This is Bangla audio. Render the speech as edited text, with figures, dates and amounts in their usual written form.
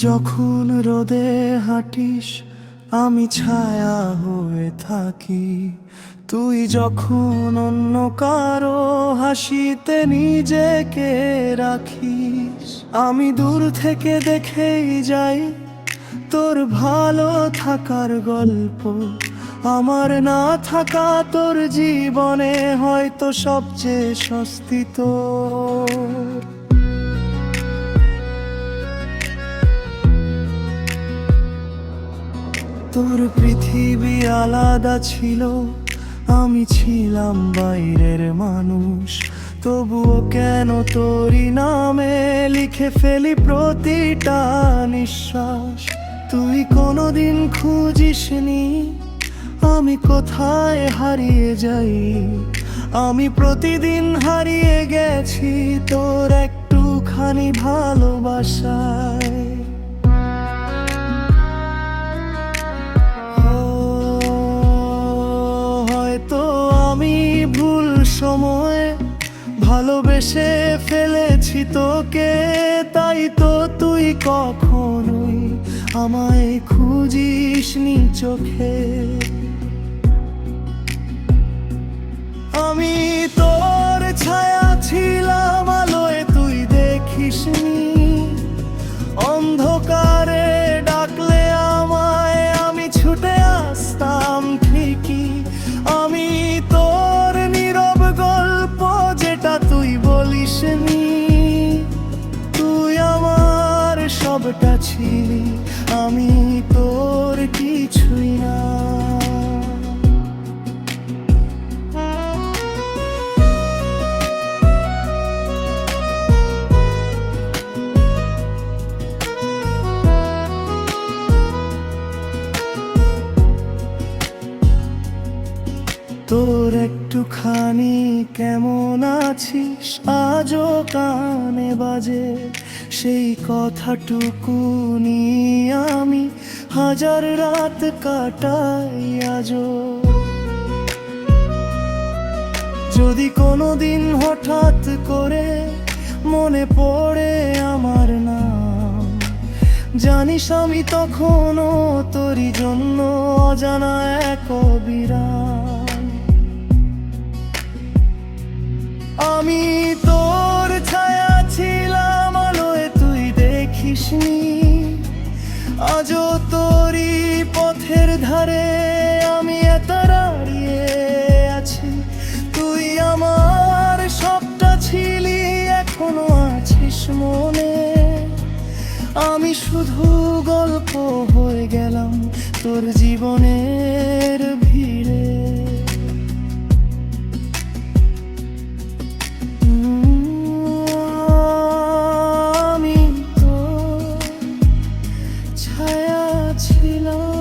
যখন রোদে হাঁটিস আমি ছায়া হয়ে থাকি, তুই যখন অন্য কারো হাসিতে নিজেকে রাখিস, আমি দূর থেকে দেখেই যাই তোর ভালো থাকার গল্প। আমার না থাকা তোর জীবনে হয়তো সবচেয়ে স্বস্তি তোর। তোর পৃথিবী আলাদা ছিল, আমি ছিলাম বাইরের মানুষ, তবুও কেন তোরই নামে লিখে ফেলি প্রতিটা নিঃশ্বাস। তুই কোনোদিন খুঁজিসনি আমি কোথায় হারিয়ে যাই, আমি প্রতিদিন হারিয়ে গেছি তোর একটুখানি ভালোবাসায়। হয়তো আমি ভুল সময়ে ভালোবেসে ফেলেছি তোকে, তাই তো তুই কখনোই আমায় খুঁজিসনি চোখে। আমি তোর ছায়া ছিলাম আলোয় তুই দেখিসনি, অন্ধকারে ডাকলে আমায় আমি ছুটে আসতাম ঠিকই। আমি তোর নীরব গল্প যেটা তুই বলিসনি, তুই আমার সবটা ছিলি, আমি তোর কিছুই না। তোর একটুখানি কেমন আছিস আজও কানে বাজে, সেই কথাটুকু নিয়ে আমি হাজার রাত কাটাই আজও। যদি কোনোদিন হঠাৎ করে মনে পড়ে আমার নাম, জানিস আমি তখনও তোরই জন্য অজানা এক অবিরাম। আমি তোর ছায়া ছিলাম আলোয় তুই দেখিসনি, আজও তোরই পথের ধারে আমি এত দাঁড়িয়ে আছি। তুই আমার সবটা ছিলি, এখনো আছিস মনে, আমি শুধু গল্প হয়ে গেলাম তোর জীবনের ভিড়ে। আমি তো ছায়া ছিলাম।